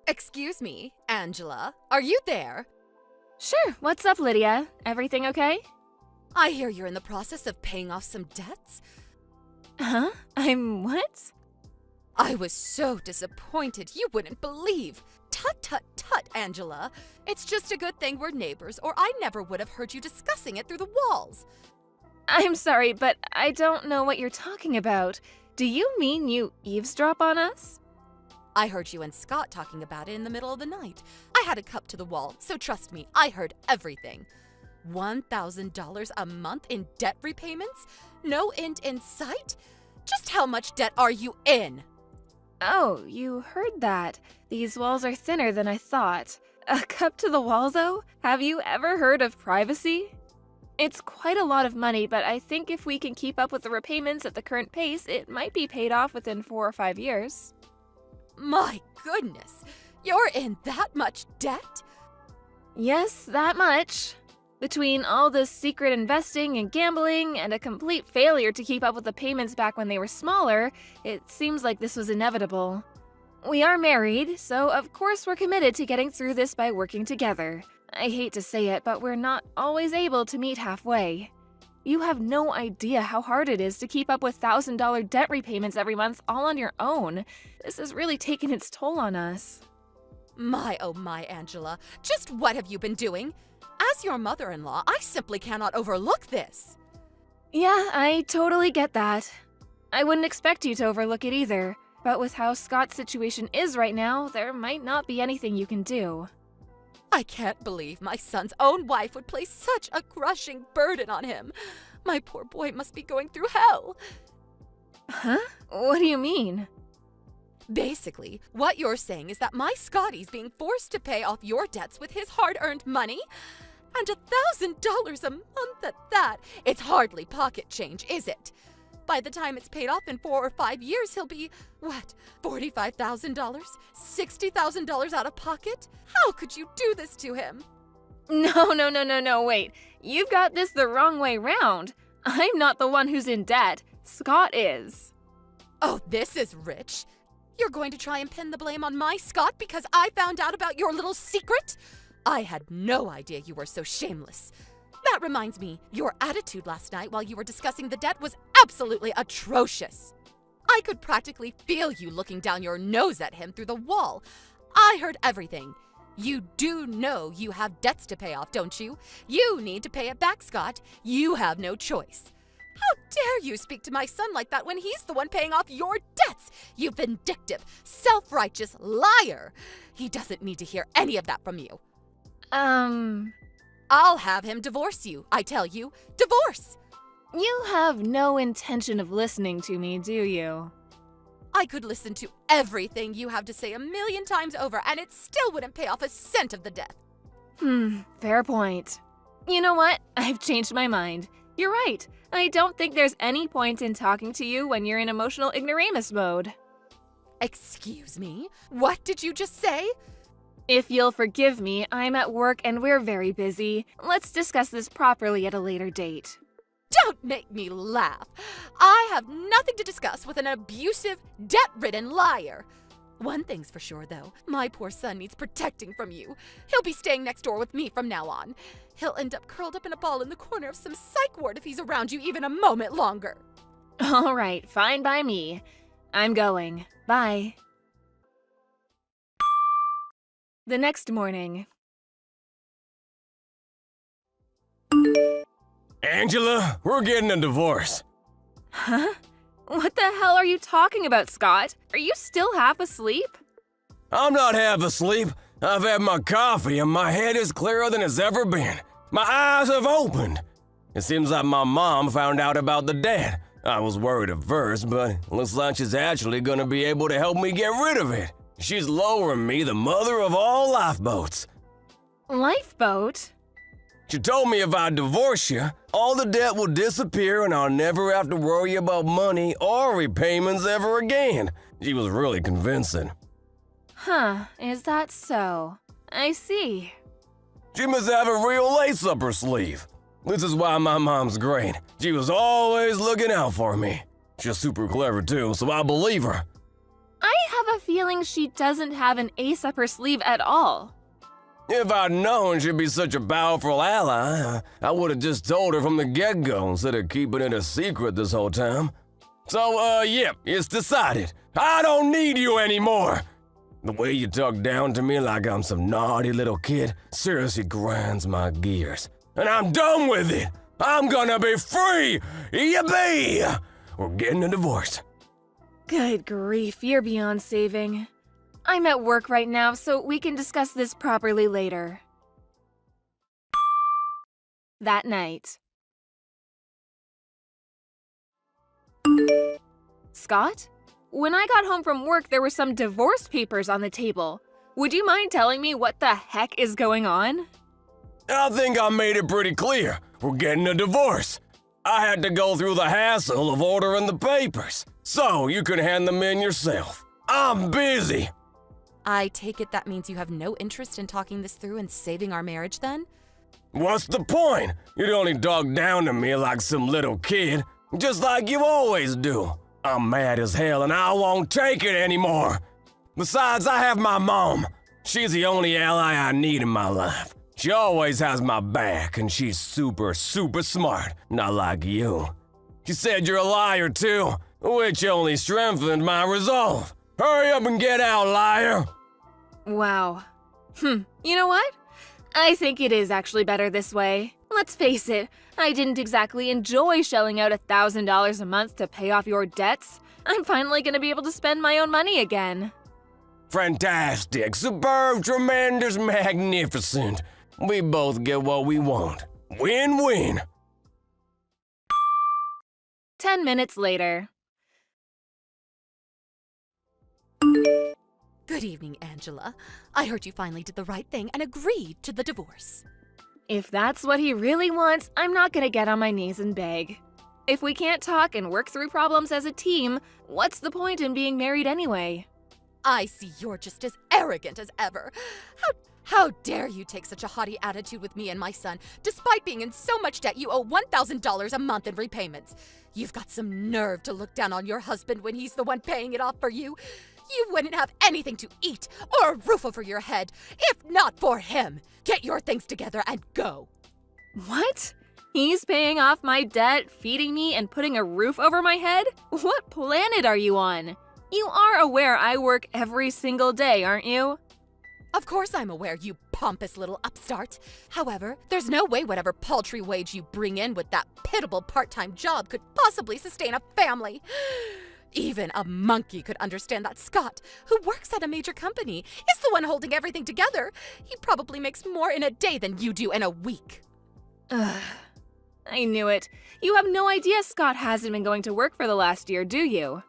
Excuse me, Angela. Are you there? Sure, what's up, Lydia? Everything okay? I hear you're in the process of paying off some debts. Huh? I'm what? I was so disappointed you wouldn't believe. Tut, tut, tut, Angela. It's just a good thing we're neighbors, or I never would have heard you discussing it through the walls. I'm sorry, but I don't know what you're talking about. Do you mean you eavesdrop on us? I heard you and Scott talking about it in the middle of the night. I had a cup to the wall, so trust me, I heard everything. $1,000 a month in debt repayments? No end in sight? Just how much debt are you in? Oh, you heard that. These walls are thinner than I thought. A cup to the wall, though? Have you ever heard of privacy? It's quite a lot of money, but I think if we can keep up with the repayments at the current pace, it might be paid off within 4 or 5 years. My goodness, you're in that much debt? Yes, that much. Between all this secret investing and gambling and a complete failure to keep up with the payments back when they were smaller, it seems like this was inevitable. We are married, so of course we're committed to getting through this by working together. I hate to say it, but we're not always able to meet halfway. You have no idea how hard it is to keep up with $1,000 debt repayments every month all on your own. This has really taken its toll on us. My, oh my, Angela. Just what have you been doing? As your mother-in-law, I simply cannot overlook this. Yeah, I totally get that. I wouldn't expect you to overlook it either. But with how Scott's situation is right now, there might not be anything you can do. I can't believe my son's own wife would place such a crushing burden on him. My poor boy must be going through hell. Huh? What do you mean? Basically, what you're saying is that my Scotty's being forced to pay off your debts with his hard-earned money? And $1,000 a month at that. It's hardly pocket change, is it? By the time it's paid off in 4 or 5 years, he'll be, what, $45,000? $60,000 out of pocket? How could you do this to him? No, wait. You've got this the wrong way round. I'm not the one who's in debt. Scott is. Oh, this is rich. You're going to try and pin the blame on my Scott because I found out about your little secret? I had no idea you were so shameless. That reminds me, your attitude last night while you were discussing the debt was absolutely atrocious. I could practically feel you looking down your nose at him through the wall. I heard everything. You do know you have debts to pay off, don't you? You need to pay it back, Scott. You have no choice. How dare you speak to my son like that when he's the one paying off your debts? You vindictive, self-righteous liar. He doesn't need to hear any of that from you. I'll have him divorce you, I tell you. Divorce! You have no intention of listening to me, do you? I could listen to everything you have to say 1,000,000 times over, and it still wouldn't pay off a cent of the debt. Fair point. You know what? I've changed my mind. You're right. I don't think there's any point in talking to you when you're in emotional ignoramus mode. Excuse me? What did you just say? If you'll forgive me, I'm at work and we're very busy. Let's discuss this properly at a later date. Don't make me laugh. I have nothing to discuss with an abusive, debt-ridden liar. One thing's for sure, though. My poor son needs protecting from you. He'll be staying next door with me from now on. He'll end up curled up in a ball in the corner of some psych ward if he's around you even a moment longer. All right, fine by me. I'm going. Bye. The next morning. Angela, we're getting a divorce. Huh? What the hell are you talking about, Scott? Are you still half asleep? I'm not half asleep. I've had my coffee and my head is clearer than it's ever been. My eyes have opened. It seems like my mom found out about the debt. I was worried at first, but looks like she's actually gonna be able to help me get rid of it. She's lowering me the mother of all lifeboats. Lifeboat? She told me if I divorce you, all the debt will disappear and I'll never have to worry about money or repayments ever again. She was really convincing. Huh, is that so? I see. She must have a real lace up her sleeve. This is why my mom's great. She was always looking out for me. She's super clever too, so I believe her. I have a feeling she doesn't have an ace up her sleeve at all. If I'd known she'd be such a powerful ally, I would have just told her from the get-go instead of keeping it a secret this whole time. So, yep, it's decided. I don't need you anymore. The way you talk down to me like I'm some naughty little kid seriously grinds my gears. And I'm done with it. I'm gonna be free. Yippee! We're getting a divorce. Good grief, you're beyond saving. I'm at work right now, so we can discuss this properly later. That night. Scott? When I got home from work, there were some divorce papers on the table. Would you mind telling me what the heck is going on? I think I made it pretty clear. We're getting a divorce. I had to go through the hassle of ordering the papers, so you can hand them in yourself. I'm busy. I take it that means you have no interest in talking this through and saving our marriage then? What's the point? You'd only talk down to me like some little kid, just like you always do. I'm mad as hell and I won't take it anymore. Besides, I have my mom. She's the only ally I need in my life. She always has my back and she's super smart, not like you. She said you're a liar too, which only strengthened my resolve. Hurry up and get out, liar! Wow. You know what? I think it is actually better this way. Let's face it, I didn't exactly enjoy shelling out $1,000 a month to pay off your debts. I'm finally gonna be able to spend my own money again. Fantastic, superb, tremendous, magnificent. We both get what we want. Win-win. 10 minutes later. Good evening, Angela. I heard you finally did the right thing and agreed to the divorce. If that's what he really wants, I'm not gonna get on my knees and beg. If we can't talk and work through problems as a team, what's the point in being married anyway? I see you're just as arrogant as ever. How dare you take such a haughty attitude with me and my son? Despite being in so much debt, you owe $1,000 a month in repayments. You've got some nerve to look down on your husband when he's the one paying it off for you. You wouldn't have anything to eat or a roof over your head if not for him. Get your things together and go. What? He's paying off my debt, feeding me, and putting a roof over my head? What planet are you on? You are aware I work every single day, aren't you? Of course I'm aware, you pompous little upstart. However, there's no way whatever paltry wage you bring in with that pitiable part-time job could possibly sustain a family. Even a monkey could understand that Scott, who works at a major company, is the one holding everything together. He probably makes more in a day than you do in a week. Ugh. I knew it. You have no idea Scott hasn't been going to work for the last year, do you?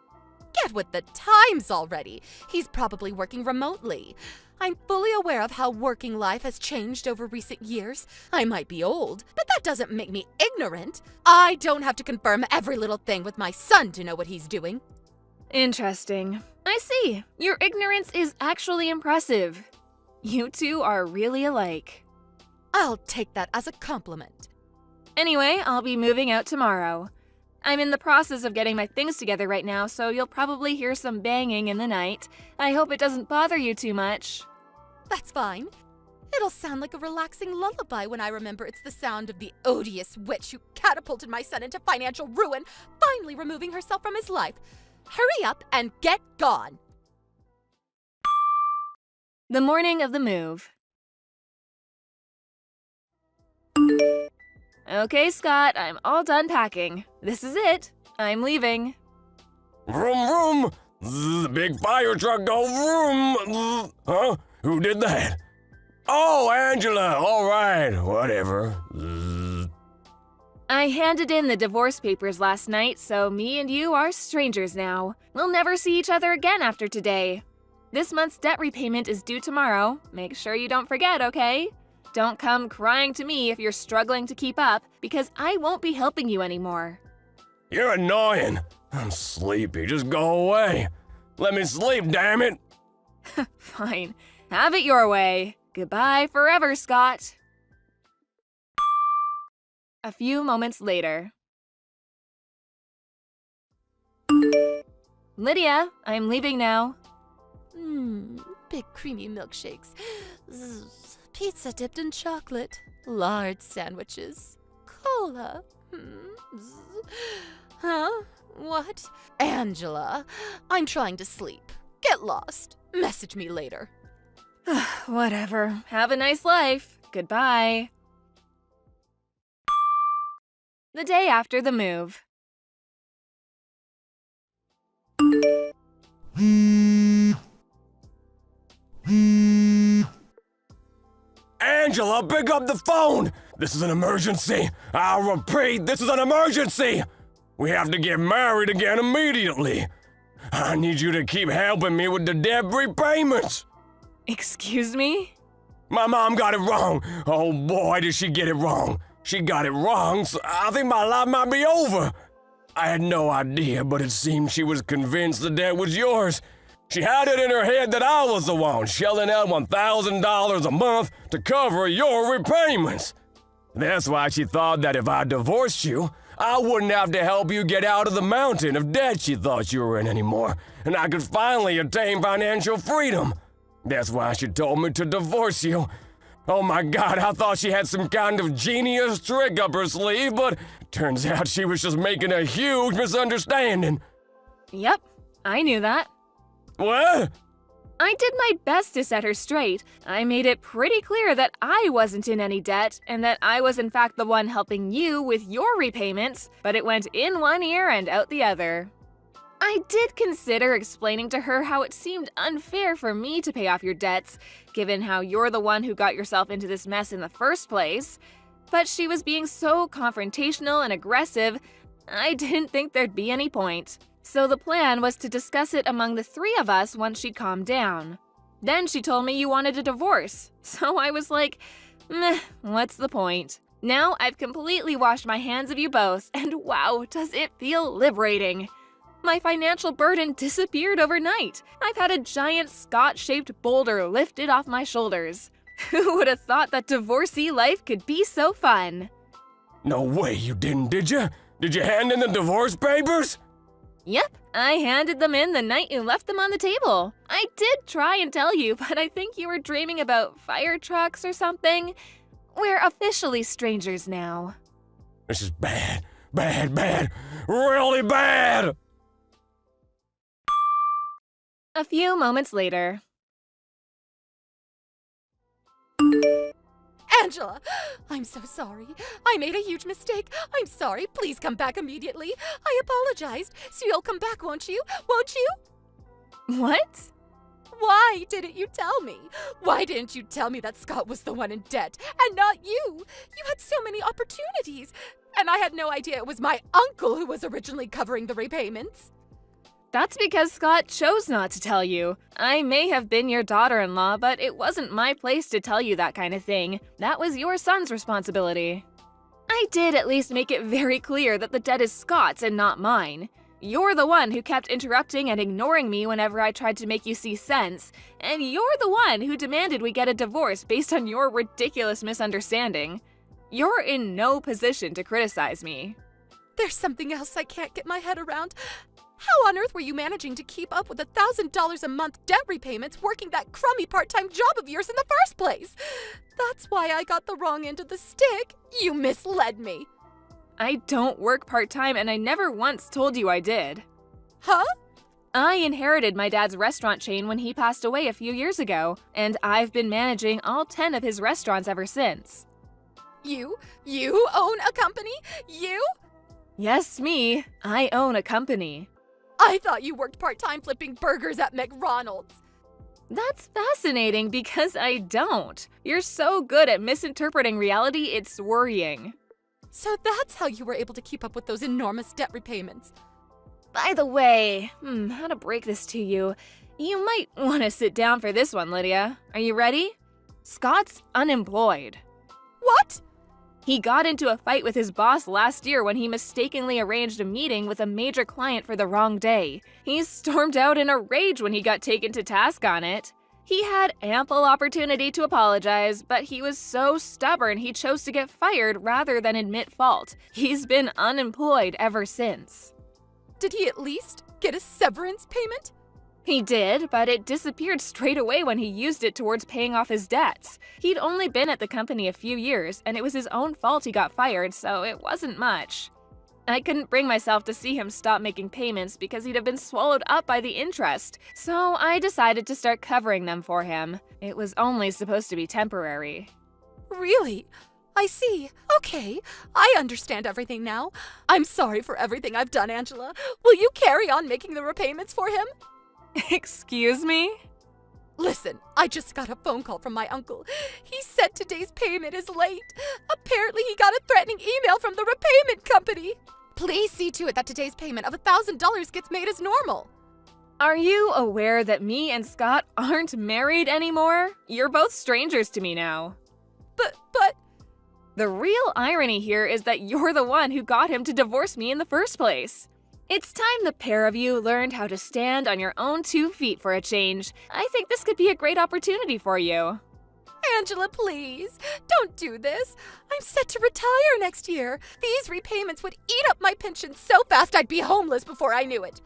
Get with the times already. He's probably working remotely. I'm fully aware of how working life has changed over recent years. I might be old, but that doesn't make me ignorant. I don't have to confirm every little thing with my son to know what he's doing. Interesting. I see. Your ignorance is actually impressive. You two are really alike. I'll take that as a compliment. Anyway, I'll be moving out tomorrow. I'm in the process of getting my things together right now, so you'll probably hear some banging in the night. I hope it doesn't bother you too much. That's fine. It'll sound like a relaxing lullaby when I remember it's the sound of the odious witch who catapulted my son into financial ruin, finally removing herself from his life. Hurry up and get gone. The morning of the move. Okay, Scott, I'm all done packing. This is it. I'm leaving. Vroom, vroom. Zzz, big fire truck go vroom. Zzz. Huh? Who did that? Oh, Angela. All right. Whatever. Zzz. I handed in the divorce papers last night, so me and you are strangers now. We'll never see each other again after today. This month's debt repayment is due tomorrow. Make sure you don't forget, okay? Don't come crying to me if you're struggling to keep up, because I won't be helping you anymore. You're annoying. I'm sleepy. Just go away. Let me sleep, damn it. Fine. Have it your way. Goodbye forever, Scott. A few moments later. Lydia, I'm leaving now. Big creamy milkshakes. Zzz, pizza dipped in chocolate. Lard sandwiches. Cola. Zzz. Huh? What? Angela, I'm trying to sleep. Get lost. Message me later. Whatever. Have a nice life. Goodbye. The day after the move. Angela, pick up the phone! This is an emergency! I'll repeat, this is an emergency! We have to get married again immediately! I need you to keep helping me with the debt repayments! Excuse me? My mom got it wrong! Oh boy, did she get it wrong! She got it wrong, so I think my life might be over! I had no idea, but it seemed she was convinced the debt was yours. She had it in her head that I was the one shelling out $1,000 a month to cover your repayments. That's why she thought that if I divorced you, I wouldn't have to help you get out of the mountain of debt she thought you were in anymore, and I could finally attain financial freedom. That's why she told me to divorce you. Oh my God, I thought she had some kind of genius trick up her sleeve, but turns out she was just making a huge misunderstanding. Yep, I knew that. What? I did my best to set her straight. I made it pretty clear that I wasn't in any debt and that I was in fact the one helping you with your repayments, but it went in one ear and out the other. I did consider explaining to her how it seemed unfair for me to pay off your debts, given how you're the one who got yourself into this mess in the first place. But she was being so confrontational and aggressive, I didn't think there'd be any point. So the plan was to discuss it among the three of us once she'd calmed down. Then she told me you wanted a divorce, so I was like, meh, what's the point? Now I've completely washed my hands of you both, and wow, does it feel liberating. My financial burden disappeared overnight. I've had a giant Scott-shaped boulder lifted off my shoulders. Who would have thought that divorcee life could be so fun? No way you didn't, did you? Did you hand in the divorce papers? Yep, I handed them in the night you left them on the table. I did try and tell you, but I think you were dreaming about fire trucks or something. We're officially strangers now. This is bad, bad, bad, really bad! A few moments later. Angela, I'm so sorry. I made a huge mistake. I'm sorry. Please come back immediately. I apologized. So you'll come back, won't you? Won't you? What? Why didn't you tell me? Why didn't you tell me that Scott was the one in debt and not you? You had so many opportunities. And I had no idea it was my uncle who was originally covering the repayments. That's because Scott chose not to tell you. I may have been your daughter-in-law, but it wasn't my place to tell you that kind of thing. That was your son's responsibility. I did at least make it very clear that the debt is Scott's and not mine. You're the one who kept interrupting and ignoring me whenever I tried to make you see sense, and you're the one who demanded we get a divorce based on your ridiculous misunderstanding. You're in no position to criticize me. There's something else I can't get my head around. How on earth were you managing to keep up with $1,000 a month debt repayments working that crummy part-time job of yours in the first place? That's why I got the wrong end of the stick. You misled me. I don't work part-time and I never once told you I did. Huh? I inherited my dad's restaurant chain when he passed away a few years ago, and I've been managing all 10 of his restaurants ever since. You own a company? You? Yes, me. I own a company. I thought you worked part-time flipping burgers at McDonald's. That's fascinating because I don't. You're so good at misinterpreting reality, it's worrying. So that's how you were able to keep up with those enormous debt repayments. By the way, how to break this to you. You might want to sit down for this one, Lydia. Are you ready? Scott's unemployed. What? He got into a fight with his boss last year when he mistakenly arranged a meeting with a major client for the wrong day. He stormed out in a rage when he got taken to task on it. He had ample opportunity to apologize, but he was so stubborn he chose to get fired rather than admit fault. He's been unemployed ever since. Did he at least get a severance payment? He did, but it disappeared straight away when he used it towards paying off his debts. He'd only been at the company a few years, and it was his own fault he got fired, so it wasn't much. I couldn't bring myself to see him stop making payments because he'd have been swallowed up by the interest, so I decided to start covering them for him. It was only supposed to be temporary. Really? I see. Okay, I understand everything now. I'm sorry for everything I've done, Angela. Will you carry on making the repayments for him? Excuse me? Listen, I just got a phone call from my uncle. He said today's payment is late. Apparently he got a threatening email from the repayment company. Please see to it that today's payment of $1,000 gets made as normal. Are you aware that me and Scott aren't married anymore? You're both strangers to me now. But... The real irony here is that you're the one who got him to divorce me in the first place. It's time the pair of you learned how to stand on your own 2 feet for a change. I think this could be a great opportunity for you. Angela, please, don't do this. I'm set to retire next year. These repayments would eat up my pension so fast I'd be homeless before I knew it.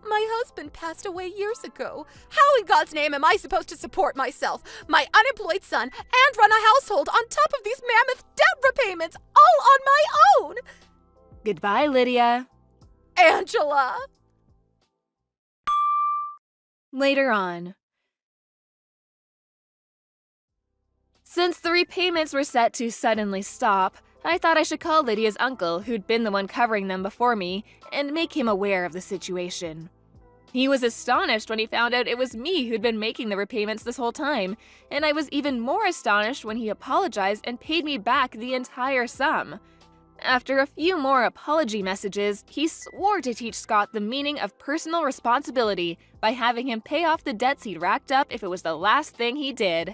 My husband passed away years ago. How in God's name am I supposed to support myself, my unemployed son, and run a household on top of these mammoth debt repayments all on my own? Goodbye, Lydia. Angela! Later on. Since the repayments were set to suddenly stop, I thought I should call Lydia's uncle, who'd been the one covering them before me, and make him aware of the situation. He was astonished when he found out it was me who'd been making the repayments this whole time, and I was even more astonished when he apologized and paid me back the entire sum. After a few more apology messages, he swore to teach Scott the meaning of personal responsibility by having him pay off the debts he'd racked up if it was the last thing he did.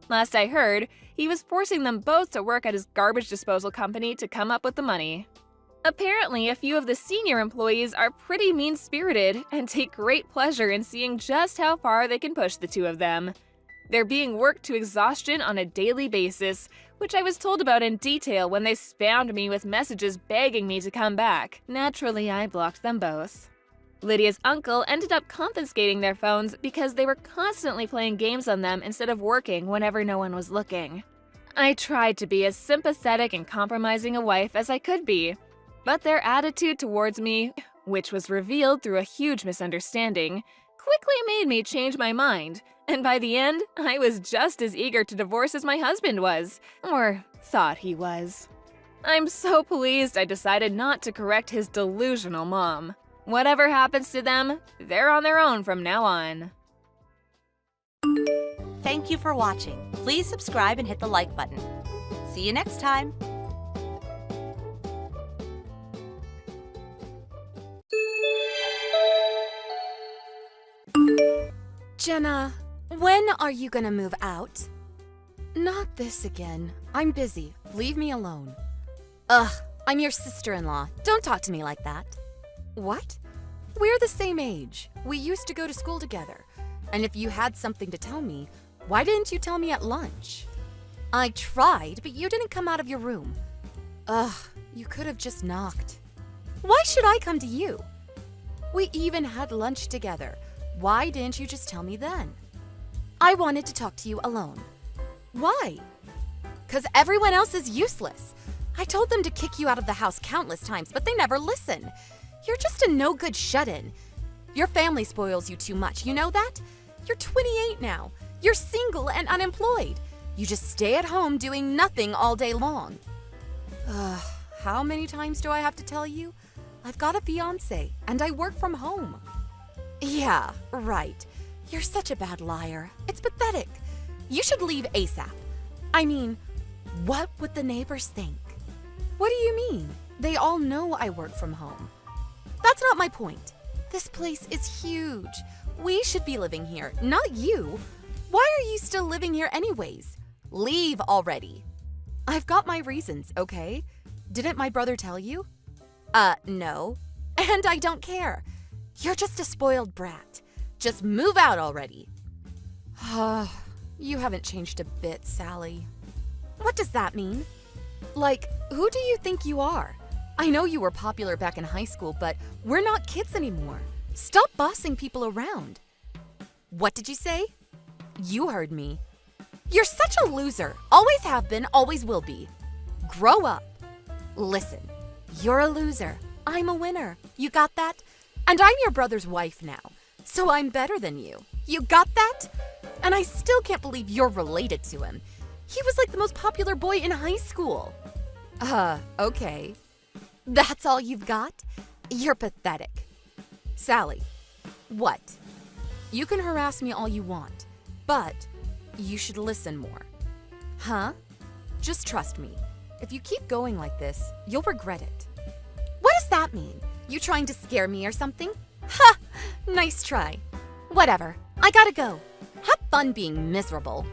Last I heard, he was forcing them both to work at his garbage disposal company to come up with the money. Apparently, a few of the senior employees are pretty mean-spirited and take great pleasure in seeing just how far they can push the two of them. They're being worked to exhaustion on a daily basis, which I was told about in detail when they spammed me with messages begging me to come back. Naturally, I blocked them both. Lydia's uncle ended up confiscating their phones because they were constantly playing games on them instead of working whenever no one was looking. I tried to be as sympathetic and compromising a wife as I could be, but their attitude towards me, which was revealed through a huge misunderstanding, quickly made me change my mind, and by the end, I was just as eager to divorce as my husband was, or thought he was. I'm so pleased I decided not to correct his delusional mom. Whatever happens to them, they're on their own from now on. Thank you for watching. Please subscribe and hit the like button. See you next time. Jenna, when are you gonna move out? Not this again. I'm busy. Leave me alone. Ugh, I'm your sister-in-law. Don't talk to me like that. What? We're the same age. We used to go to school together. And if you had something to tell me, why didn't you tell me at lunch? I tried, but you didn't come out of your room. Ugh, you could have just knocked. Why should I come to you? We even had lunch together. Why didn't you just tell me then? I wanted to talk to you alone. Why? 'Cause everyone else is useless. I told them to kick you out of the house countless times, but they never listen. You're just a no-good shut-in. Your family spoils you too much, you know that? You're 28 now. You're single and unemployed. You just stay at home doing nothing all day long. How many times do I have to tell you? I've got a fiancé, and I work from home. Yeah, right. You're such a bad liar. It's pathetic. You should leave ASAP. I mean, what would the neighbors think? What do you mean? They all know I work from home. That's not my point. This place is huge. We should be living here, not you. Why are you still living here anyways? Leave already. I've got my reasons, okay? Didn't my brother tell you? No. And I don't care. You're just a spoiled brat. Just move out already. You haven't changed a bit, Sally. What does that mean? Like, who do you think you are? I know you were popular back in high school, but we're not kids anymore. Stop bossing people around. What did you say? You heard me. You're such a loser. Always have been, always will be. Grow up. Listen, you're a loser. I'm a winner. You got that? And I'm your brother's wife now, so I'm better than you. You got that? And I still can't believe you're related to him. He was like the most popular boy in high school. Okay. That's all you've got? You're pathetic. Sally, what? You can harass me all you want, but you should listen more. Huh? Just trust me. If you keep going like this, you'll regret it. What does that mean? You trying to scare me or something? Ha! Nice try. Whatever. I gotta go. Have fun being miserable.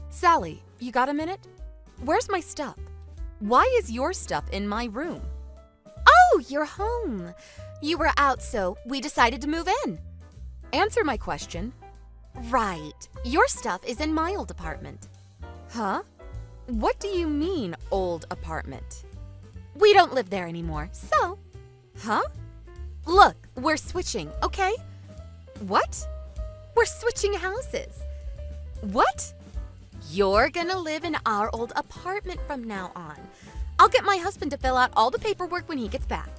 Sally, you got a minute? Where's my stuff? Why is your stuff in my room? Oh, you're home. You were out, so we decided to move in. Answer my question. Right. Your stuff is in my old apartment. Huh? What do you mean, old apartment? We don't live there anymore, so... Huh? Look, we're switching, okay? What? We're switching houses. What? You're gonna live in our old apartment from now on. I'll get my husband to fill out all the paperwork when he gets back.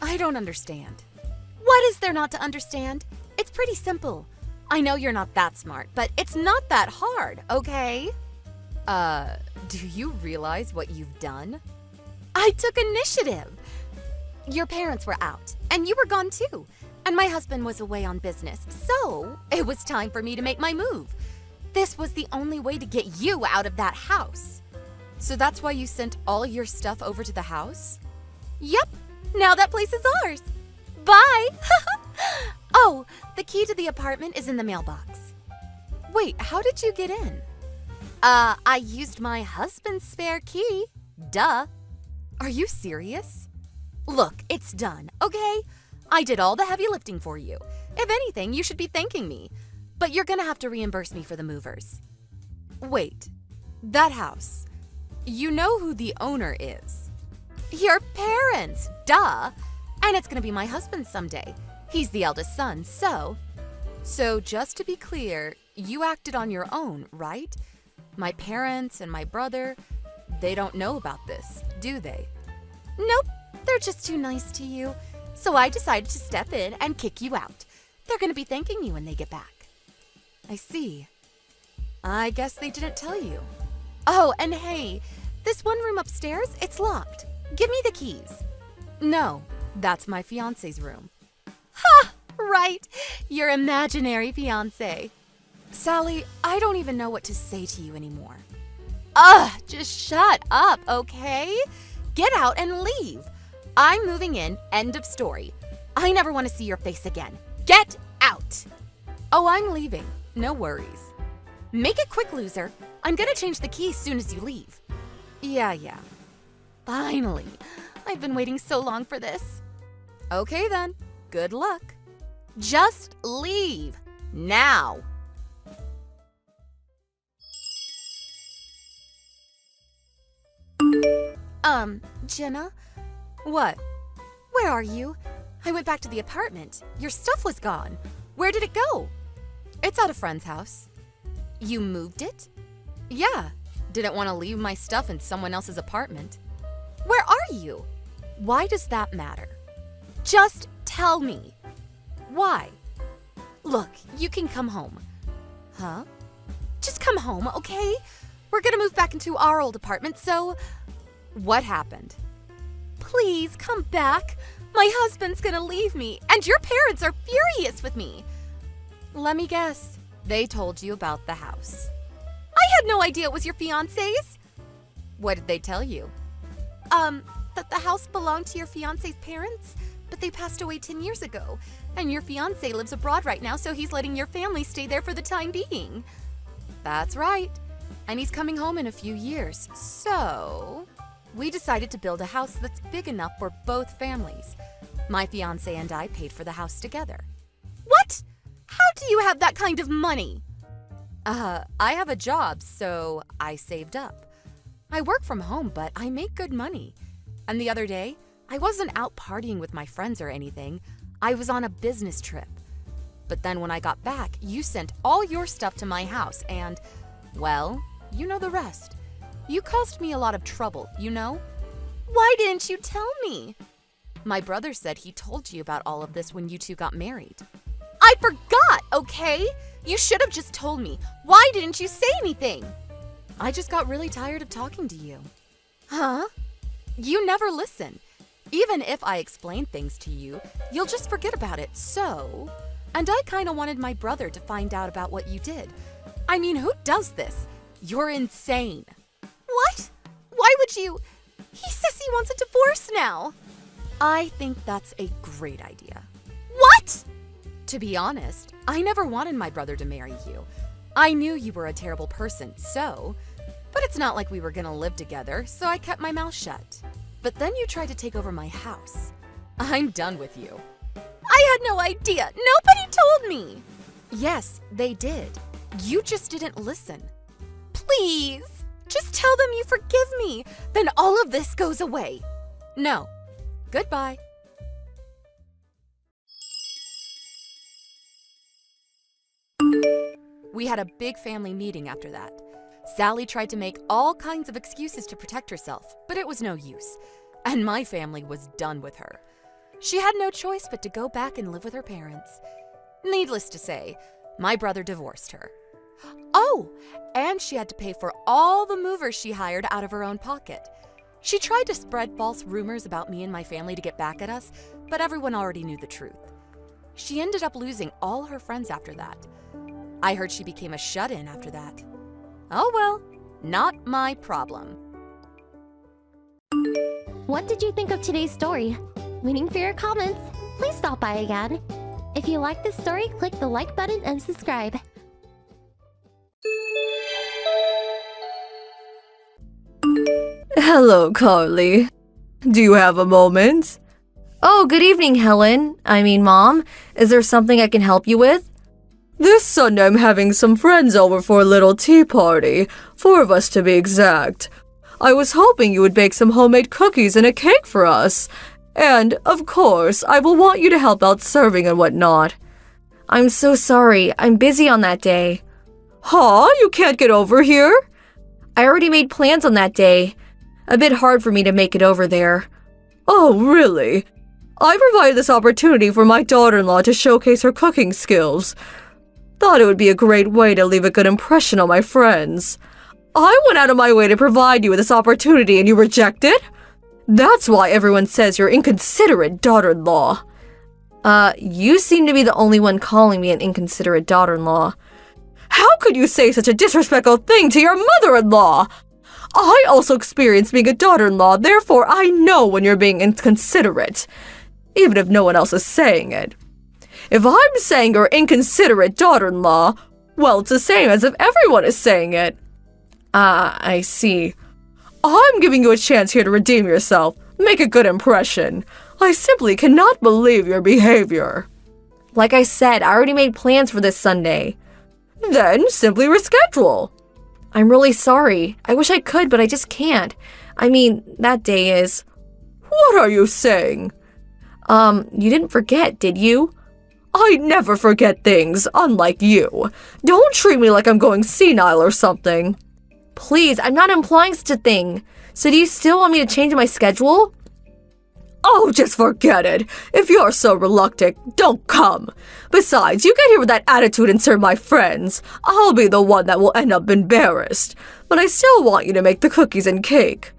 I don't understand. What is there not to understand? It's pretty simple. I know you're not that smart, but it's not that hard, okay? Do you realize what you've done? I took initiative. Your parents were out, and you were gone too. And my husband was away on business, so it was time for me to make my move. This was the only way to get you out of that house. So that's why you sent all your stuff over to the house? Yep, now that place is ours. Bye! Oh, the key to the apartment is in the mailbox. Wait, how did you get in? I used my husband's spare key. Duh. Are you serious? Look, it's done, okay? I did all the heavy lifting for you. If anything, you should be thanking me. But you're gonna have to reimburse me for the movers. Wait, that house. You know who the owner is. Your parents, duh. And it's gonna be my husband someday. He's the eldest son, so... So just to be clear, you acted on your own, right? My parents and my brother, they don't know about this, do they? Nope, they're just too nice to you. So I decided to step in and kick you out. They're gonna be thanking you when they get back. I see. I guess they didn't tell you. Oh, and hey, this one room upstairs, it's locked. Give me the keys. No, that's my fiance's room. Ha! Right, your imaginary fiance. Sally, I don't even know what to say to you anymore. Ugh, just shut up, okay? Get out and leave. I'm moving in, end of story. I never want to see your face again. Get out! Oh, I'm leaving. No worries. Make it quick, loser. I'm gonna change the key as soon as you leave. Yeah. Finally. I've been waiting so long for this. Okay then. Good luck. Just leave. Now. Jenna? What? Where are you? I went back to the apartment. Your stuff was gone. Where did it go? It's at a friend's house. You moved it? Yeah. Didn't want to leave my stuff in someone else's apartment. Where are you? Why does that matter? Just tell me. Why? Look, you can come home. Huh? Just come home, okay? We're gonna move back into our old apartment, so... What happened? Please, come back. My husband's gonna leave me, and your parents are furious with me. Let me guess. They told you about the house. I had no idea it was your fiance's. What did they tell you? That the house belonged to your fiance's parents, but they passed away 10 years ago, and your fiance lives abroad right now, so he's letting your family stay there for the time being. That's right. And he's coming home in a few years, so... We decided to build a house that's big enough for both families. My fiance and I paid for the house together. What? How do you have that kind of money? I have a job, so I saved up. I work from home, but I make good money. And the other day, I wasn't out partying with my friends or anything. I was on a business trip. But then when I got back, you sent all your stuff to my house and, well, you know the rest. You caused me a lot of trouble, you know? Why didn't you tell me? My brother said he told you about all of this when you two got married. I forgot, okay? You should have just told me. Why didn't you say anything? I just got really tired of talking to you. Huh? You never listen. Even if I explain things to you, you'll just forget about it, so... And I kind of wanted my brother to find out about what you did. I mean, who does this? You're insane. What? Why would you... He says he wants a divorce now. I think that's a great idea. What? To be honest, I never wanted my brother to marry you. I knew you were a terrible person, so... But it's not like we were gonna live together, so I kept my mouth shut. But then you tried to take over my house. I'm done with you. I had no idea. Nobody told me. Yes, they did. You just didn't listen. Please, just tell them you forgive me. Then all of this goes away. No. Goodbye. We had a big family meeting after that. Sally tried to make all kinds of excuses to protect herself, but it was no use. And my family was done with her. She had no choice but to go back and live with her parents. Needless to say, my brother divorced her. Oh, and she had to pay for all the movers she hired out of her own pocket. She tried to spread false rumors about me and my family to get back at us, but everyone already knew the truth. She ended up losing all her friends after that. I heard she became a shut-in after that. Oh well, not my problem. What did you think of today's story? Waiting for your comments. Please stop by again. If you like this story, click the like button and subscribe. Hello, Carly. Do you have a moment? Oh, good evening, Helen. Mom. Is there something I can help you with? This Sunday I'm having some friends over for a little tea party. 4 of us to be exact. I was hoping you would bake some homemade cookies and a cake for us. And, of course, I will want you to help out serving and whatnot. I'm so sorry. I'm busy on that day. Huh? You can't get over here? I already made plans on that day. A bit hard for me to make it over there. Oh, really? I provided this opportunity for my daughter-in-law to showcase her cooking skills. Thought it would be a great way to leave a good impression on my friends. I went out of my way to provide you with this opportunity and you reject it? That's why everyone says you're inconsiderate daughter-in-law. You seem to be the only one calling me an inconsiderate daughter-in-law. How could you say such a disrespectful thing to your mother-in-law? I also experienced being a daughter-in-law, therefore I know when you're being inconsiderate, even if no one else is saying it. If I'm saying you're inconsiderate daughter-in-law, well, it's the same as if everyone is saying it. I see. I'm giving you a chance here to redeem yourself, make a good impression. I simply cannot believe your behavior. Like I said, I already made plans for this Sunday. Then simply reschedule. I'm really sorry. I wish I could, but I just can't. That day is... What are you saying? You didn't forget, did you? I never forget things, unlike you. Don't treat me like I'm going senile or something. Please, I'm not implying such a thing. So do you still want me to change my schedule? Oh, just forget it. If you're so reluctant, don't come. Besides, you get here with that attitude and serve my friends. I'll be the one that will end up embarrassed. But I still want you to make the cookies and cake.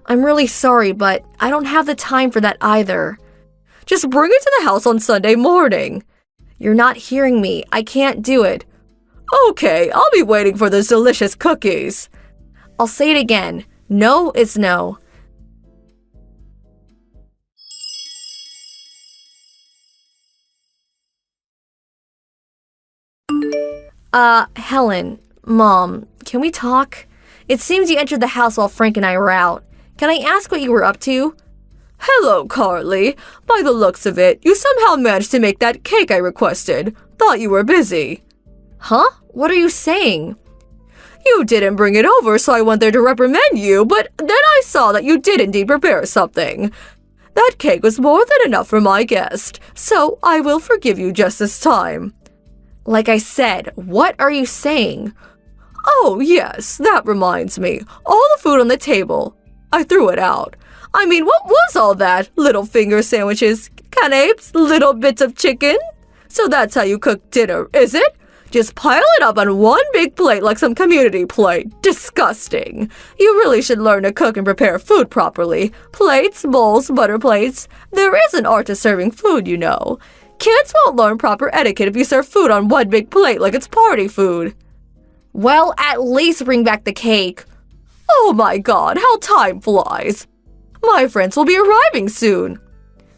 I'm really sorry, but I don't have the time for that either. Just bring it to the house on Sunday morning. You're not hearing me. I can't do it. Okay, I'll be waiting for those delicious cookies. I'll say it again. No is no. Helen, Mom, can we talk? It seems you entered the house while Frank and I were out. Can I ask what you were up to? Hello, Carly. By the looks of it, you somehow managed to make that cake I requested. Thought you were busy. Huh? What are you saying? You didn't bring it over, so I went there to reprimand you, but then I saw that you did indeed prepare something. That cake was more than enough for my guest, so I will forgive you just this time. Like I said, what are you saying? Oh, yes, that reminds me. All the food on the table. I threw it out. I mean, what was all that? Little finger sandwiches, canapes, little bits of chicken? So that's how you cook dinner, is it? Just pile it up on one big plate like some community plate. Disgusting. You really should learn to cook and prepare food properly. Plates, bowls, butter plates. There is an art to serving food, you know. Kids won't learn proper etiquette if you serve food on one big plate like it's party food. Well, at least bring back the cake. Oh my god, how time flies. My friends will be arriving soon.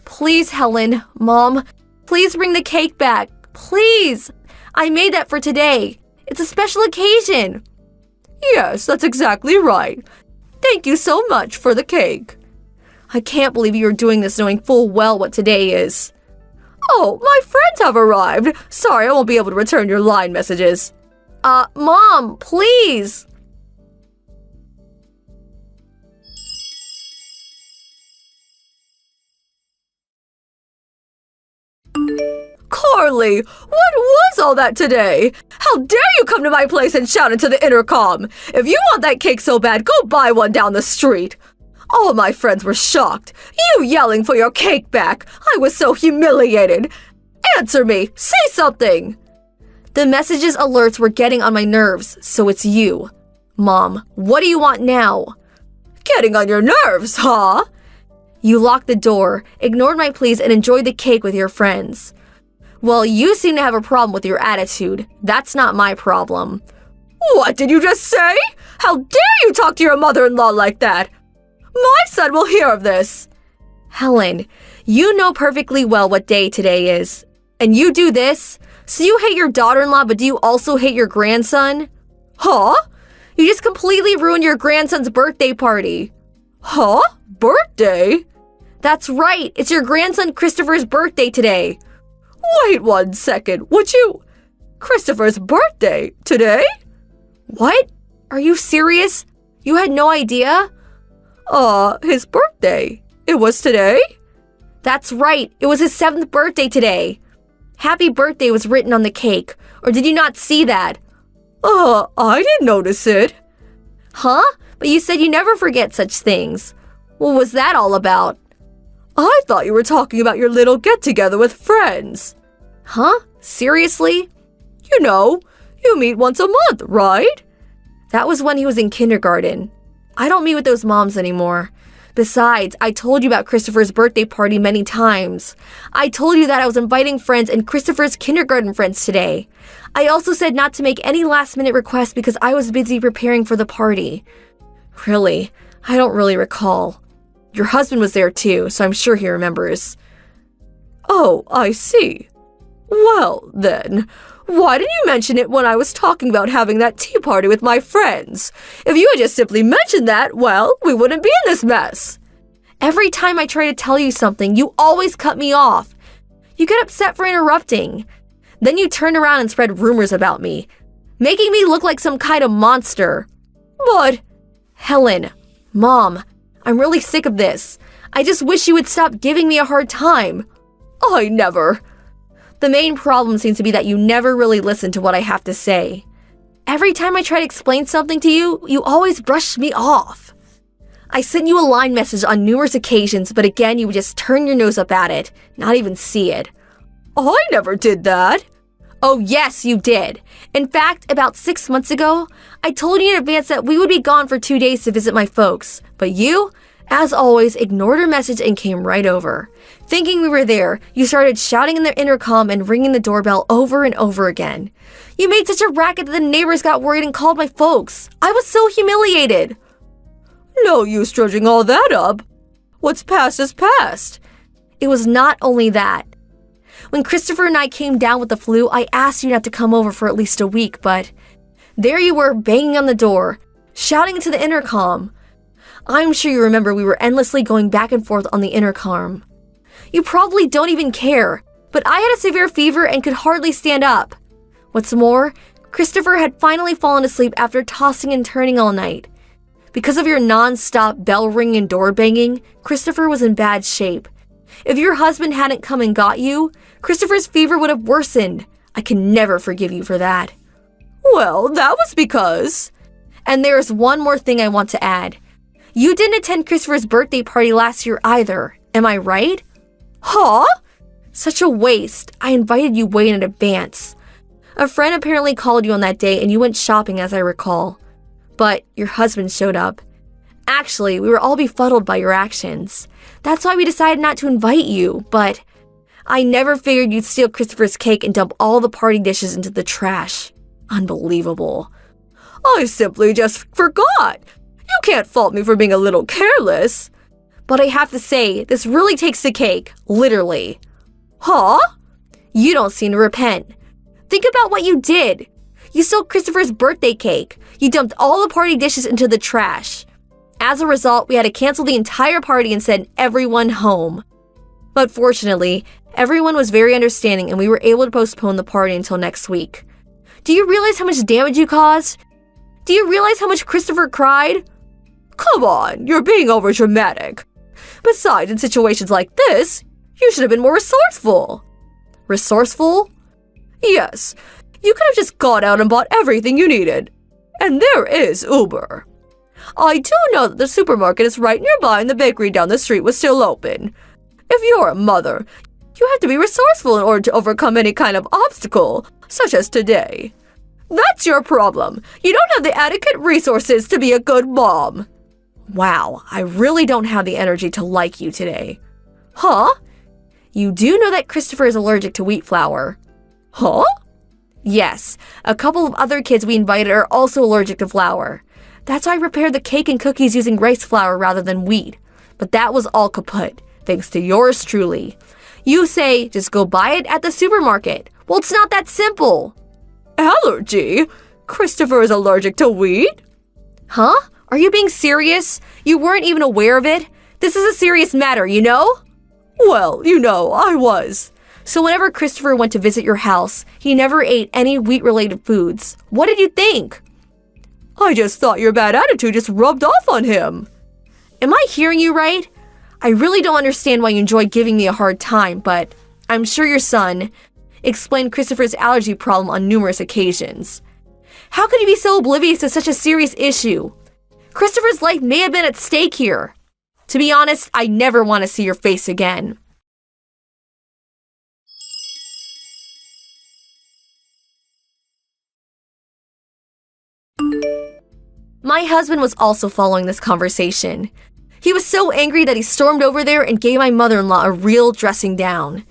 Please, Helen, Mom, please bring the cake back. Please. I made that for today. It's a special occasion. Yes, that's exactly right. Thank you so much for the cake. I can't believe you're doing this knowing full well what today is. Oh, my friends have arrived. Sorry, I won't be able to return your line messages. Mom, please. Carly, what was all that today? How dare you come to my place and shout into the intercom? If you want that cake so bad, go buy one down the street. All my friends were shocked. You yelling for your cake back. I was so humiliated. Answer me. Say something. The messages alerts were getting on my nerves, so it's you. Mom, what do you want now? Getting on your nerves, huh? You locked the door, ignored my pleas, and enjoyed the cake with your friends. Well, you seem to have a problem with your attitude. That's not my problem. What did you just say? How dare you talk to your mother-in-law like that? My son will hear of this. Helen, you know perfectly well what day today is. And you do this? So you hate your daughter-in-law, but do you also hate your grandson? Huh? You just completely ruined your grandson's birthday party. Huh? Birthday? That's right. It's your grandson Christopher's birthday today. Wait 1 second, would you? Christopher's birthday? Today? What? Are you serious? You had no idea? His birthday. It was today? That's right. It was his 7th birthday today. Happy birthday was written on the cake. Or did you not see that? I didn't notice it. Huh? But you said you never forget such things. What was that all about? I thought you were talking about your little get-together with friends. Huh? Seriously? You know, you meet once a month, right? That was when he was in kindergarten. I don't meet with those moms anymore. Besides, I told you about Christopher's birthday party many times. I told you that I was inviting friends and Christopher's kindergarten friends today. I also said not to make any last-minute requests because I was busy preparing for the party. Really? I don't really recall. Your husband was there too, so I'm sure he remembers. Oh, I see. Well, then, why didn't you mention it when I was talking about having that tea party with my friends? If you had just simply mentioned that, well, we wouldn't be in this mess. Every time I try to tell you something, you always cut me off. You get upset for interrupting. Then you turn around and spread rumors about me, making me look like some kind of monster. But, Helen, Mom, I'm really sick of this. I just wish you would stop giving me a hard time. I never. The main problem seems to be that you never really listen to what I have to say. Every time I try to explain something to you, you always brush me off. I sent you a line message on numerous occasions, but again, you would just turn your nose up at it, not even see it. I never did that. Oh, yes, you did. In fact, about 6 months ago, I told you in advance that we would be gone for 2 days to visit my folks, but you, as always, ignored her message and came right over. Thinking we were there, you started shouting in the intercom and ringing the doorbell over and over again. You made such a racket that the neighbors got worried and called my folks. I was so humiliated. No use dredging all that up. What's past is past. It was not only that. When Christopher and I came down with the flu, I asked you not to come over for at least a week, but there you were banging on the door, shouting into the intercom. I'm sure you remember we were endlessly going back and forth on the intercom. You probably don't even care, but I had a severe fever and could hardly stand up. What's more, Christopher had finally fallen asleep after tossing and turning all night. Because of your non-stop bell ringing and door banging, Christopher was in bad shape. If your husband hadn't come and got you, Christopher's fever would have worsened. I can never forgive you for that. Well, that was because... And there's one more thing I want to add. You didn't attend Christopher's birthday party last year either, am I right? Huh? Such a waste. I invited you way in advance. A friend apparently called you on that day and you went shopping, as I recall. But your husband showed up. Actually, we were all befuddled by your actions. That's why we decided not to invite you, but I never figured you'd steal Christopher's cake and dump all the party dishes into the trash. Unbelievable. I simply just forgot. You can't fault me for being a little careless. But I have to say, this really takes the cake, literally. Huh? You don't seem to repent. Think about what you did. You stole Christopher's birthday cake. You dumped all the party dishes into the trash. As a result, we had to cancel the entire party and send everyone home. But fortunately, everyone was very understanding and we were able to postpone the party until next week. Do you realize how much damage you caused? Do you realize how much Christopher cried? Come on, you're being overdramatic. Besides, in situations like this, you should have been more resourceful. Resourceful? Yes, you could have just gone out and bought everything you needed. And there is Uber. I do know that the supermarket is right nearby and the bakery down the street was still open. If you're a mother, you have to be resourceful in order to overcome any kind of obstacle, such as today. That's your problem. You don't have the adequate resources to be a good mom. Wow, I really don't have the energy to like you today. Huh? You do know that Christopher is allergic to wheat flour. Huh? Yes, a couple of other kids we invited are also allergic to flour. That's why I prepared the cake and cookies using rice flour rather than wheat. But that was all kaput, thanks to yours truly. You say, just go buy it at the supermarket. Well, it's not that simple. Allergy? Christopher is allergic to wheat? Huh? Are you being serious? You weren't even aware of it? This is a serious matter, you know? Well, I was. So whenever Christopher went to visit your house, he never ate any wheat-related foods. What did you think? I just thought your bad attitude just rubbed off on him. Am I hearing you right? I really don't understand why you enjoy giving me a hard time, but I'm sure your son explained Christopher's allergy problem on numerous occasions. How could you be so oblivious to such a serious issue? Christopher's life may have been at stake here. To be honest, I never want to see your face again. My husband was also following this conversation. He was so angry that he stormed over there and gave my mother-in-law a real dressing down.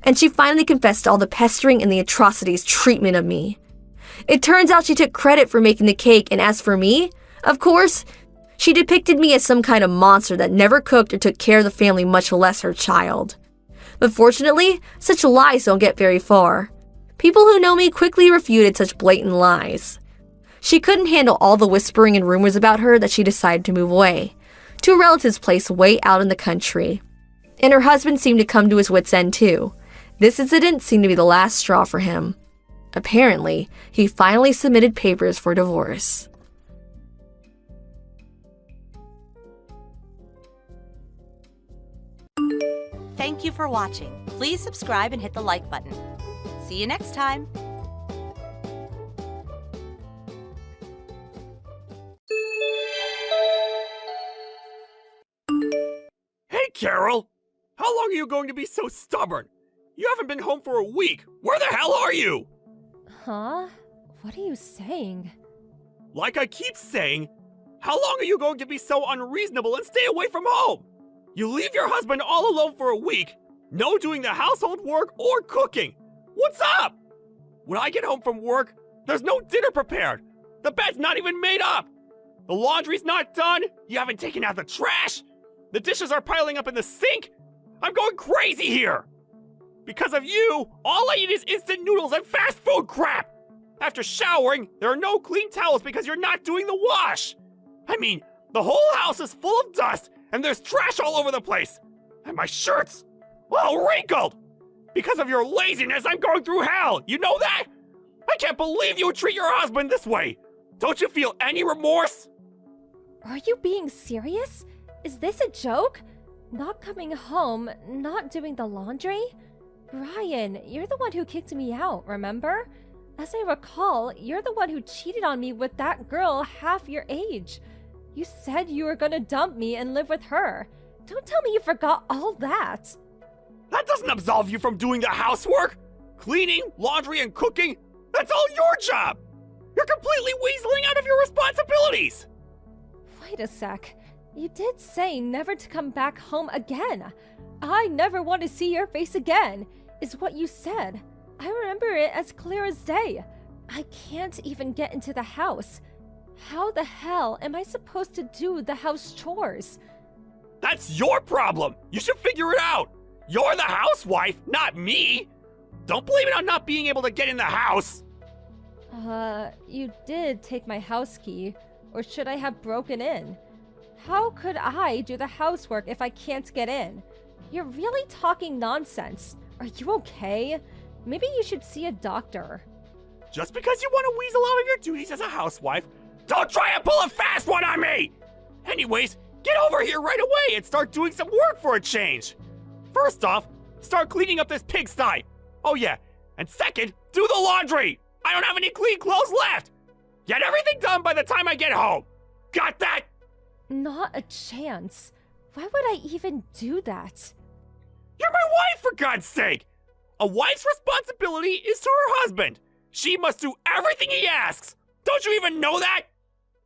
And she finally confessed to all the pestering and the atrocities treatment of me. It turns out she took credit for making the cake, and as for me, of course, she depicted me as some kind of monster that never cooked or took care of the family, much less her child. But fortunately, such lies don't get very far. People who know me quickly refuted such blatant lies. She couldn't handle all the whispering and rumors about her that she decided to move away, to a relative's place way out in the country. And her husband seemed to come to his wits' end too. This incident seemed to be the last straw for him. Apparently, he finally submitted papers for divorce. Thank you for watching. Please subscribe and hit the like button. See you next time. Hey, Carol! How long are you going to be so stubborn? You haven't been home for a week. Where the hell are you? Huh? What are you saying? Like I keep saying, how long are you going to be so unreasonable and stay away from home? You leave your husband all alone for a week, no doing the household work or cooking. What's up? When I get home from work, there's no dinner prepared. The bed's not even made up. The laundry's not done. You haven't taken out the trash. The dishes are piling up in the sink. I'm going crazy here. Because of you, all I eat is instant noodles and fast food crap. After showering, there are no clean towels because you're not doing the wash. I mean, the whole house is full of dust and there's trash all over the place. And my shirt's all wrinkled. Because of your laziness, I'm going through hell. You know that? I can't believe you would treat your husband this way. Don't you feel any remorse? Are you being serious? Is this a joke? Not coming home, not doing the laundry? Brian, you're the one who kicked me out, remember? As I recall, you're the one who cheated on me with that girl half your age. You said you were gonna dump me and live with her. Don't tell me you forgot all that. That doesn't absolve you from doing the housework! Cleaning, laundry, and cooking? That's all your job! You're completely weaseling out of your responsibilities! Wait a sec. You did say never to come back home again. I never want to see your face again, is what you said. I remember it as clear as day. I can't even get into the house. How the hell am I supposed to do the house chores? That's your problem! You should figure it out! You're the housewife, not me! Don't blame it on not being able to get in the house! You did take my house key, or should I have broken in? How could I do the housework if I can't get in? You're really talking nonsense. Are you okay? Maybe you should see a doctor. Just because you want to weasel out of your duties as a housewife, don't try and pull a fast one on me! Anyways, get over here right away and start doing some work for a change! First off, start cleaning up this pigsty! Oh yeah, and second, do the laundry! I don't have any clean clothes left! Get everything done by the time I get home! Got that? Not a chance. Why would I even do that? You're my wife, for God's sake! A wife's responsibility is to her husband. She must do everything he asks. Don't you even know that?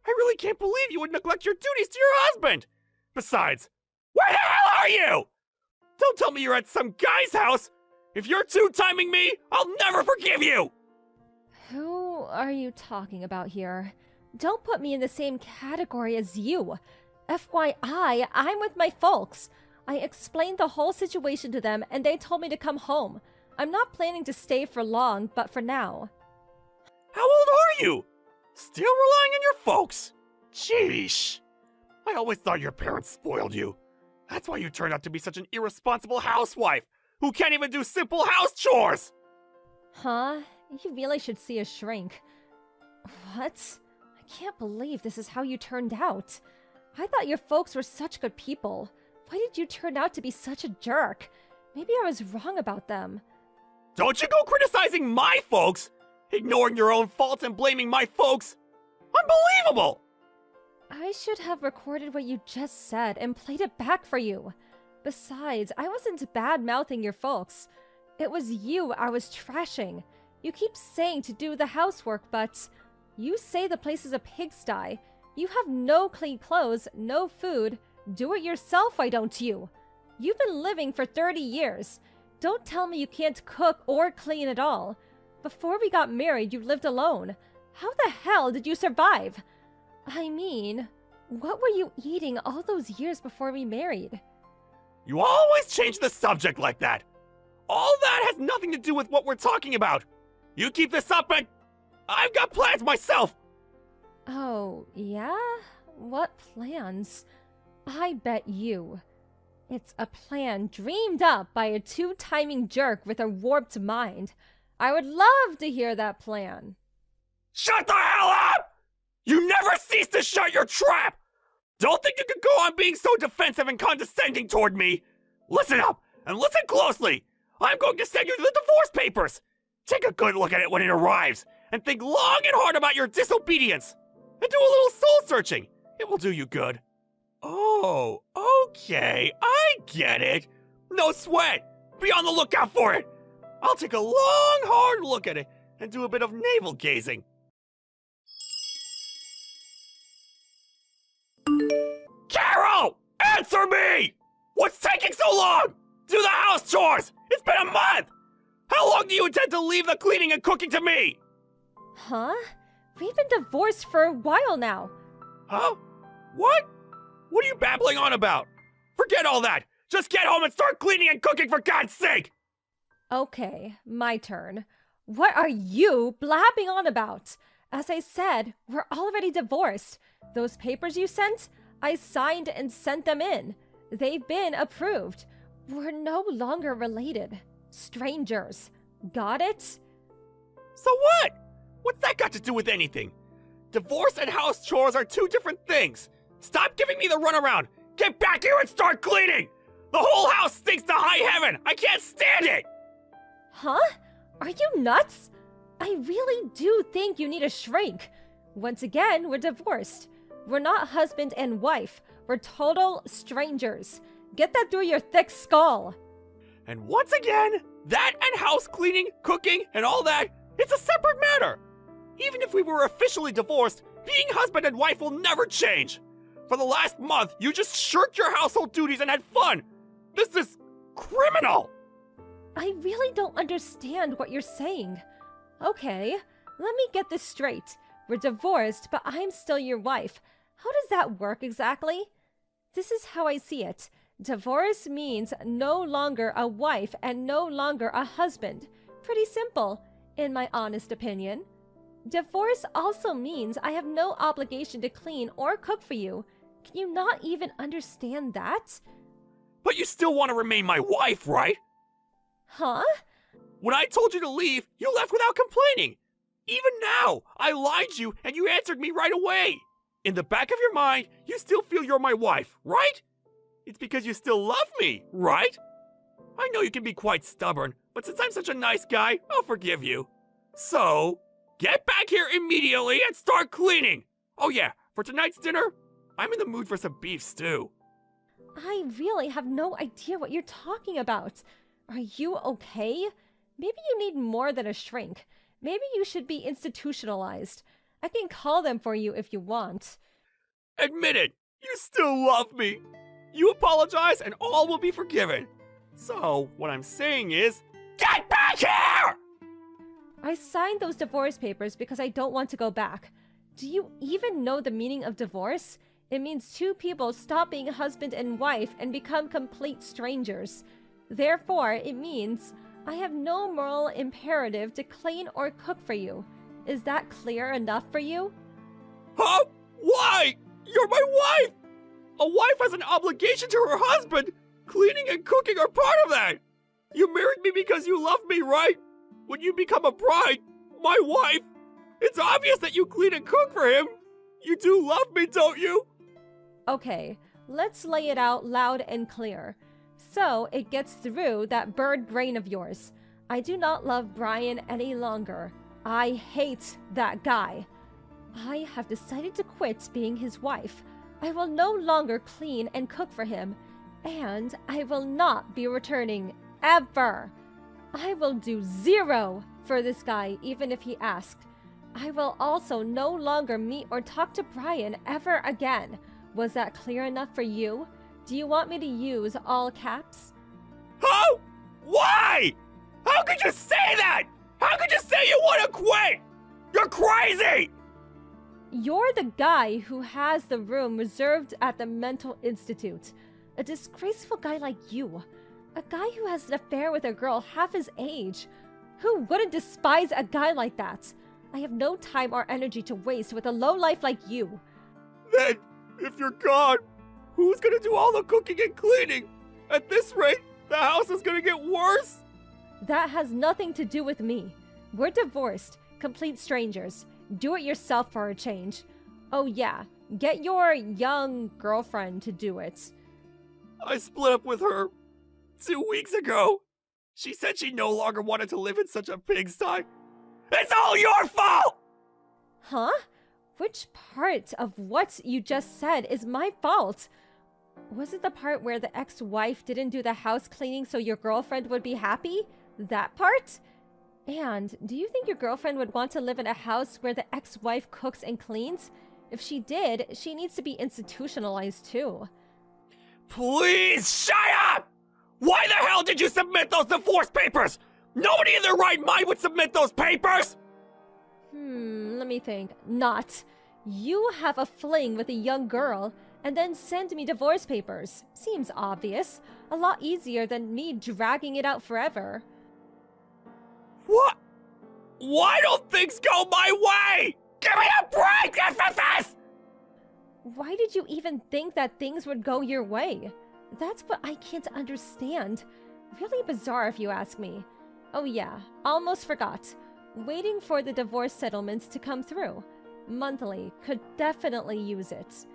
I really can't believe you would neglect your duties to your husband. Besides, where the hell are you? Don't tell me you're at some guy's house. If you're two-timing me, I'll never forgive you. Who are you talking about here? Don't put me in the same category as you. FYI, I'm with my folks. I explained the whole situation to them and they told me to come home. I'm not planning to stay for long, but for now. How old are you? Still relying on your folks? Sheesh. I always thought your parents spoiled you. That's why you turned out to be such an irresponsible housewife who can't even do simple house chores. Huh? You really should see a shrink. What? I can't believe this is how you turned out. I thought your folks were such good people. Why did you turn out to be such a jerk? Maybe I was wrong about them. Don't you go criticizing my folks! Ignoring your own faults and blaming my folks! Unbelievable! I should have recorded what you just said and played it back for you. Besides, I wasn't bad-mouthing your folks. It was you I was trashing. You keep saying to do the housework, but you say the place is a pigsty. You have no clean clothes, no food. Do it yourself, why don't you? You've been living for 30 years. Don't tell me you can't cook or clean at all. Before we got married, you lived alone. How the hell did you survive? I mean, what were you eating all those years before we married? You always change the subject like that. All that has nothing to do with what we're talking about. You keep this up and I've got plans myself. Oh, yeah? What plans? I bet you. It's a plan dreamed up by a two-timing jerk with a warped mind. I would love to hear that plan. Shut the hell up! You never cease to shut your trap! Don't think you can go on being so defensive and condescending toward me! Listen up, and listen closely! I'm going to send you the divorce papers! Take a good look at it when it arrives, and think long and hard about your disobedience! And do a little soul-searching! It will do you good. Oh, okay, I get it. No sweat! Be on the lookout for it! I'll take a long, hard look at it, and do a bit of navel-gazing. Carol! Answer me! What's taking so long? Do the house chores! It's been a month! How long do you intend to leave the cleaning and cooking to me? Huh? We've been divorced for a while now. Huh? What? What are you babbling on about? Forget all that! Just get home and start cleaning and cooking for God's sake! Okay, my turn. What are you blabbing on about? As I said, we're already divorced. Those papers you sent, I signed and sent them in. They've been approved. We're no longer related. Strangers. Got it? So what? What's that got to do with anything? Divorce and house chores are two different things. Stop giving me the runaround! Get back here and start cleaning! The whole house stinks to high heaven! I can't stand it! Huh? Are you nuts? I really do think you need a shrink. Once again, we're divorced. We're not husband and wife. We're total strangers. Get that through your thick skull. And once again, that and house cleaning, cooking, and all that, it's a separate matter. Even if we were officially divorced, being husband and wife will never change. For the last month, you just shirked your household duties and had fun. This is criminal. I really don't understand what you're saying. Okay, let me get this straight. We're divorced, but I'm still your wife. How does that work exactly? This is how I see it. Divorce means no longer a wife and no longer a husband. Pretty simple, in my honest opinion. Divorce also means I have no obligation to clean or cook for you. Can you not even understand that? But you still want to remain my wife, right? Huh? When I told you to leave, you left without complaining. Even now, I lied to you and you answered me right away. In the back of your mind, you still feel you're my wife, right? It's because you still love me, right? I know you can be quite stubborn, but since I'm such a nice guy, I'll forgive you. So, get back here immediately and start cleaning. Oh yeah, for tonight's dinner, I'm in the mood for some beef stew. I really have no idea what you're talking about. Are you okay? Maybe you need more than a shrink. Maybe you should be institutionalized. I can call them for you if you want. Admit it, you still love me. You apologize and all will be forgiven. So, what I'm saying is, get back here! I signed those divorce papers because I don't want to go back. Do you even know the meaning of divorce? It means two people stop being husband and wife and become complete strangers. Therefore, it means I have no moral imperative to clean or cook for you. Is that clear enough for you? Huh? Why? You're my wife! A wife has an obligation to her husband! Cleaning and cooking are part of that! You married me because you love me, right? When you become a bride, my wife, it's obvious that you clean and cook for him! You do love me, don't you? Okay, let's lay it out loud and clear. So it gets through that bird brain of yours. I do not love Brian any longer. I hate that guy. I have decided to quit being his wife. I will no longer clean and cook for him, and I will not be returning ever. I will do 0 for this guy even if he asked. I will also no longer meet or talk to Brian ever again. Was that clear enough for you? Do you want me to use all caps? How? Why? How could you say that? How could you say you want to quit? You're crazy! You're the guy who has the room reserved at the mental institute. A disgraceful guy like you. A guy who has an affair with a girl half his age. Who wouldn't despise a guy like that? I have no time or energy to waste with a lowlife like you. Then, if you're gone, who's gonna do all the cooking and cleaning? At this rate, the house is gonna get worse. That has nothing to do with me. We're divorced, complete strangers. Do it yourself for a change. Oh yeah, get your young girlfriend to do it. I split up with her 2 weeks ago. She said she no longer wanted to live in such a pigsty. It's all your fault! Huh? Which part of what you just said is my fault? Was it the part where the ex-wife didn't do the house cleaning so your girlfriend would be happy? That part? And do you think your girlfriend would want to live in a house where the ex-wife cooks and cleans? If she did, she needs to be institutionalized too. Please shut up! Why the hell did you submit those divorce papers? Nobody in their right mind would submit those papers! Let me think. Not. You have a fling with a young girl and then send me divorce papers. Seems obvious. A lot easier than me dragging it out forever. What? Why don't things go my way? Give me a break, FFS! Why did you even think that things would go your way? That's what I can't understand. Really bizarre if you ask me. Oh yeah, almost forgot. Waiting for the divorce settlements to come through. Monthly could definitely use it.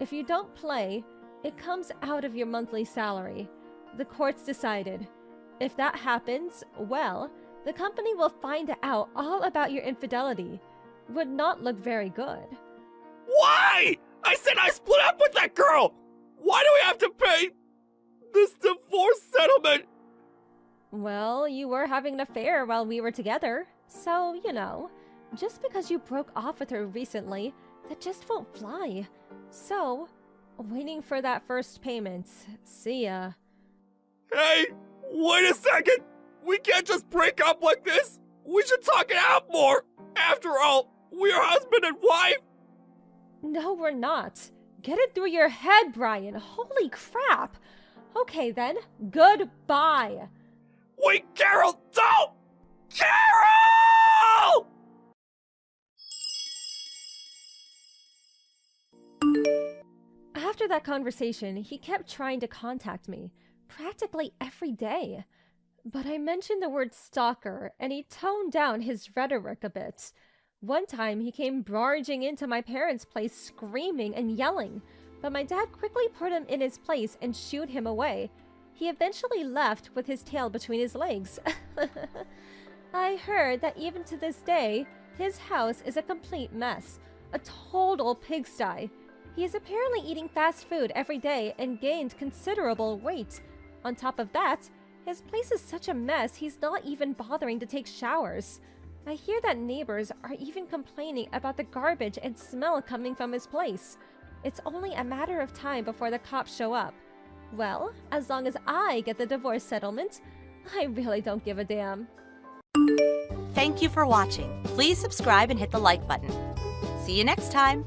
If you don't play, it comes out of your monthly salary. The courts decided. If that happens, well, the company will find out all about your infidelity. Would not look very good. Why? I said I split up with that girl! Why do we have to pay this divorce settlement? Well, you were having an affair while we were together. So, just because you broke off with her recently, that just won't fly. So, waiting for that first payment. See ya. Hey, wait a second! We can't just break up like this! We should talk it out more! After all, we're husband and wife! No, we're not. Get it through your head, Brian. Holy crap! Okay then, goodbye! Wait, Carol, don't! Carol! After that conversation, he kept trying to contact me, practically every day. But I mentioned the word stalker, and he toned down his rhetoric a bit. One time, he came barging into my parents' place screaming and yelling, but my dad quickly put him in his place and shooed him away. He eventually left with his tail between his legs. I heard that even to this day, his house is a complete mess, a total pigsty. He is apparently eating fast food every day and gained considerable weight. On top of that, his place is such a mess he's not even bothering to take showers. I hear that neighbors are even complaining about the garbage and smell coming from his place. It's only a matter of time before the cops show up. Well, as long as I get the divorce settlement, I really don't give a damn. Thank you for watching. Please subscribe and hit the like button. See you next time.